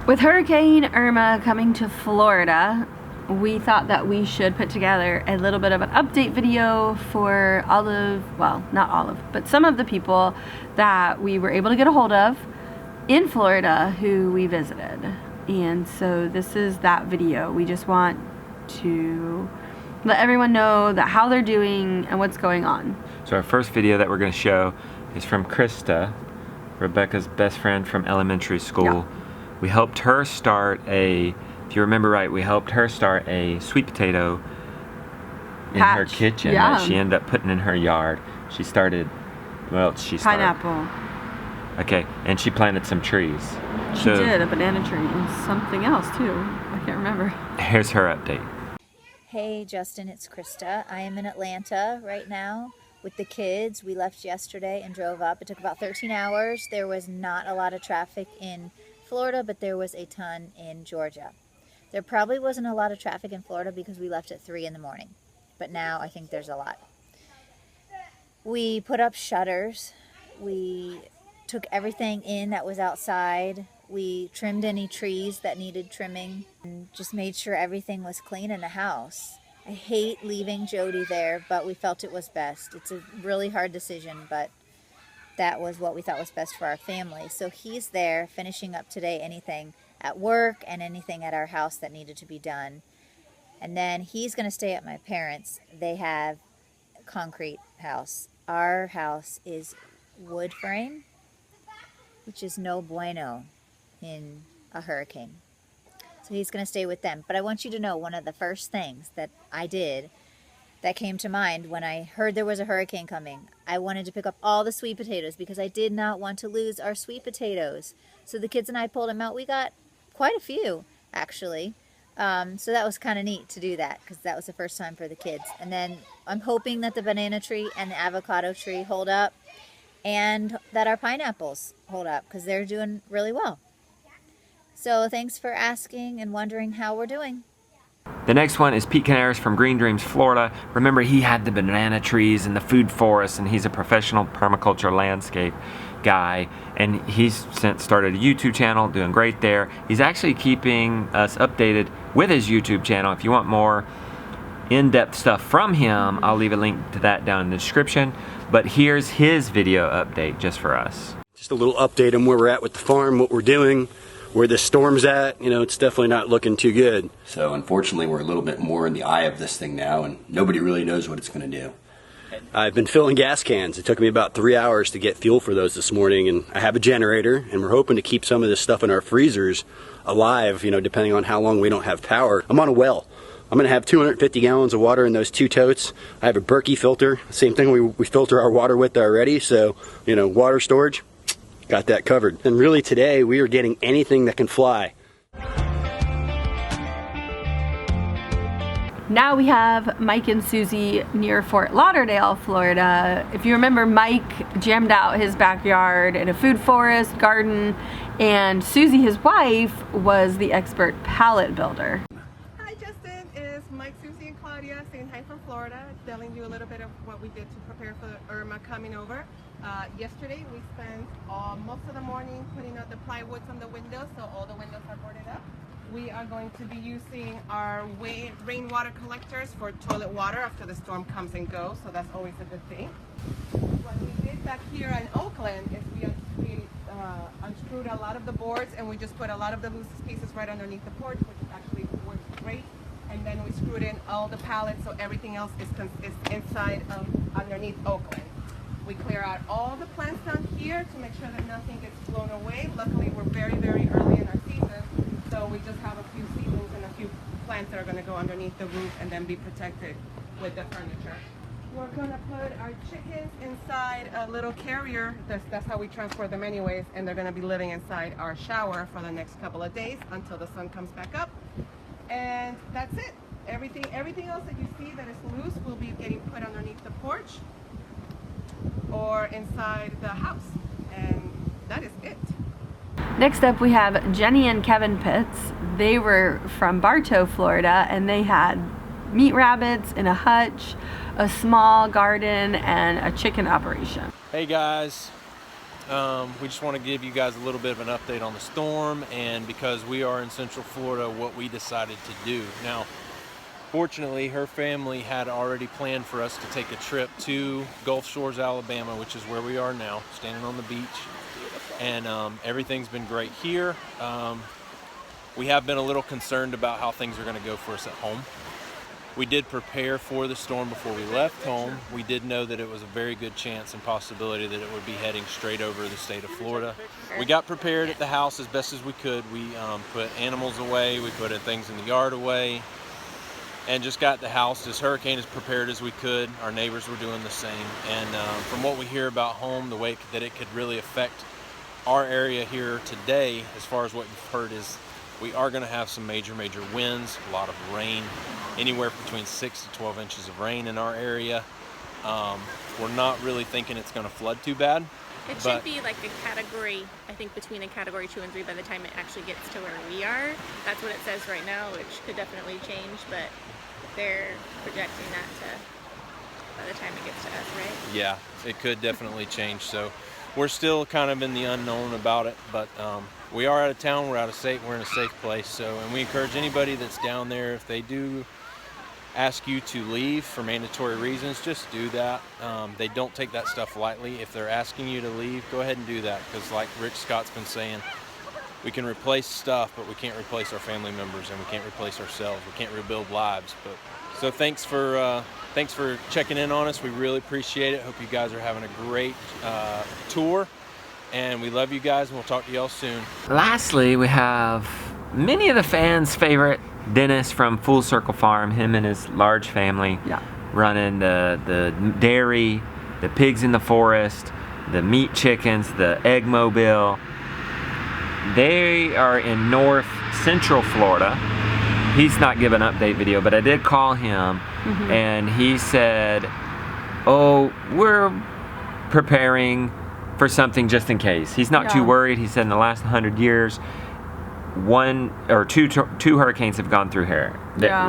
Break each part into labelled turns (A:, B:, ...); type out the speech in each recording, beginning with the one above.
A: With Hurricane Irma coming to Florida, we thought that we should put together a little bit of an update video for all of, well, not all of, but some of the people that we were able to get a hold of in Florida who we visited. And so this is that video. We just want to let everyone know that how they're doing and what's going on.
B: So our first video that we're going to show is from Krista, Rebecca's best friend from elementary school.
A: Yeah.
B: We helped her start if you remember right, we helped her start a sweet potato in her kitchen that she ended up putting in her yard. She started,
A: pineapple.
B: Okay, and she planted some trees.
A: She did, a banana tree and something else too. I can't remember.
B: Here's her update.
C: Hey Justin, it's Krista. I am in Atlanta right now with the kids. We left yesterday and drove up. It took about 13 hours. There was not a lot of traffic in Florida, but there was a ton in Georgia. There probably wasn't a lot of traffic in Florida because we left at 3 in the morning, but now I think there's a lot. We put up shutters. We took everything in that was outside. We trimmed any trees that needed trimming and just made sure everything was clean in the house. I hate leaving Jody there, but we felt it was best. It's a really hard decision, but that was what we thought was best for our family. So he's there finishing up today anything at work and anything at our house that needed to be done. And then he's going to stay at my parents'. They have a concrete house. Our house is wood frame, which is no bueno in a hurricane. So he's going to stay with them. But I want you to know one of the first things that I did that came to mind when I heard there was a hurricane coming. I wanted to pick up all the sweet potatoes because I did not want to lose our sweet potatoes. So the kids and I pulled them out. We got quite a few, actually. So that was kind of neat to do that because that was the first time for the kids. And then I'm hoping that the banana tree and the avocado tree hold up and that our pineapples hold up because they're doing really well. So thanks for asking and wondering how we're doing.
B: The next one is Pete Canaris from Green Dreams, Florida. Remember, he had the banana trees and the food forest, and he's a professional permaculture landscape guy, and he's since started a YouTube channel, doing great there. He's actually keeping us updated with his YouTube channel. If you want more in-depth stuff from him, I'll leave a link to that down in the description. But here's his video update just for us.
D: Just a little update on where we're at with the farm, what we're doing, where the storm's at. You know, it's definitely not looking too good.
E: So unfortunately, we're a little bit more in the eye of this thing now, and nobody really knows what it's going to do.
D: I've been filling gas cans. It took me about 3 hours to get fuel for those this morning, and I have a generator, and we're hoping to keep some of this stuff in our freezers alive, you know, depending on how long we don't have power. I'm on a well. I'm going to have 250 gallons of water in those 2 totes. I have a Berkey filter, same thing we filter our water with already, so, you know, water storage, got that covered. And really today, we are getting anything that can fly.
A: Now we have Mike and Susie near Fort Lauderdale, Florida. If you remember, Mike jammed out his backyard in a food forest garden, and Susie, his wife, was the expert pallet builder.
F: Hi Justin, it's Mike, Susie, and Claudia saying hi from Florida, telling you a little bit of what we did to prepare for Irma coming over. Yesterday we spent most of the morning putting out the plywoods on the windows, so all the windows are boarded up. We are going to be using our rainwater collectors for toilet water after the storm comes and goes, so that's always a good thing. What we did back here in Oakland is we unscrewed a lot of the boards and we just put a lot of the loosest pieces right underneath the porch, which actually works great. And then we screwed in all the pallets, so everything else is inside underneath Oakland. We clear out all the plants down here to make sure that nothing gets blown away. Luckily, we're very, very early in our season, so we just have a few seedlings and a few plants that are going to go underneath the roof and then be protected with the furniture. We're going to put our chickens inside a little carrier. That's how we transport them anyways, and they're going to be living inside our shower for the next couple of days until the sun comes back up. And that's it. Everything else that you see that is loose will be getting put underneath the porch or inside the house, and that is it.
A: Next up we have Jenny and Kevin Pitts. They were from Bartow, Florida, and they had meat rabbits in a hutch, a small garden, and a chicken operation.
G: Hey guys, We just want to give you guys a little bit of an update on the storm, and because we are in Central Florida, what we decided to do. Now, fortunately, her family had already planned for us to take a trip to Gulf Shores, Alabama, which is where we are now, standing on the beach. And everything's been great here. We have been a little concerned about how things are going to go for us at home. We did prepare for the storm before we left home. We did know that it was a very good chance and possibility that it would be heading straight over the state of Florida. We got prepared at the house as best as we could. We put animals away, we put things in the yard away, and just got the house as hurricane as prepared as we could. Our neighbors were doing the same. And from what we hear about home, the way that it could really affect our area here today, as far as what you've heard, is we are going to have some major winds, a lot of rain, anywhere between 6 to 12 inches of rain in our area. We're not really thinking it's going to flood too bad.
H: It should be like a category, I think between a category 2 and 3 by the time it actually gets to where we are. That's what it says right now, which could definitely change, but they're projecting that to by the time it gets to us, right?
G: Yeah, it could definitely change. So we're still kind of in the unknown about it, but we are out of town, we're out of state, we're in a safe place. So, and we encourage anybody that's down there, if they do ask you to leave for mandatory reasons, just do that. They don't take that stuff lightly. If they're asking you to leave, go ahead and do that, because like Rick Scott's been saying, we can replace stuff, but we can't replace our family members, and we can't replace ourselves. We can't rebuild lives. But so thanks for checking in on us. We really appreciate it. Hope you guys are having a great tour, and we love you guys, and we'll talk to y'all soon.
B: Lastly, we have many of the fans' favorite Dennis from Full Circle Farm, him and his large family, running the dairy, the pigs in the forest, the meat chickens, the egg mobile. They are in north central Florida. He's not giving an update video, but I did call him, and he said, oh, we're preparing for something just in case. He's not too worried. He said in the last 100 years, two hurricanes have gone through here,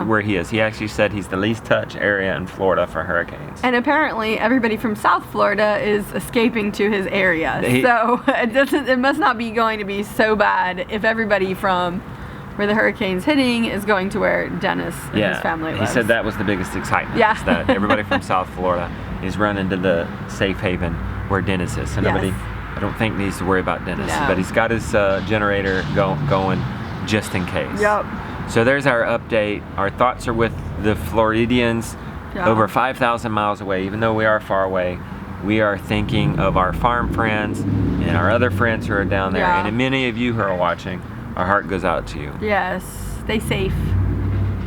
B: where he is. He actually said he's the least touched area in Florida for hurricanes.
A: And apparently everybody from South Florida is escaping to his area. So it must not be going to be so bad if everybody from where the hurricane's hitting is going to where Dennis and his family lives.
B: He said that was the biggest excitement.
A: Yeah.
B: That everybody from South Florida is running to the safe haven where Dennis is. So nobody, I don't think, needs to worry about Dennis.
A: No.
B: But he's got his generator going just in case.
A: Yep.
B: So there's our update. Our thoughts are with the Floridians over 5,000 miles away. Even though we are far away, we are thinking of our farm friends and our other friends who are down there. And many of you who are watching, our heart goes out to you.
A: Yes. Stay safe.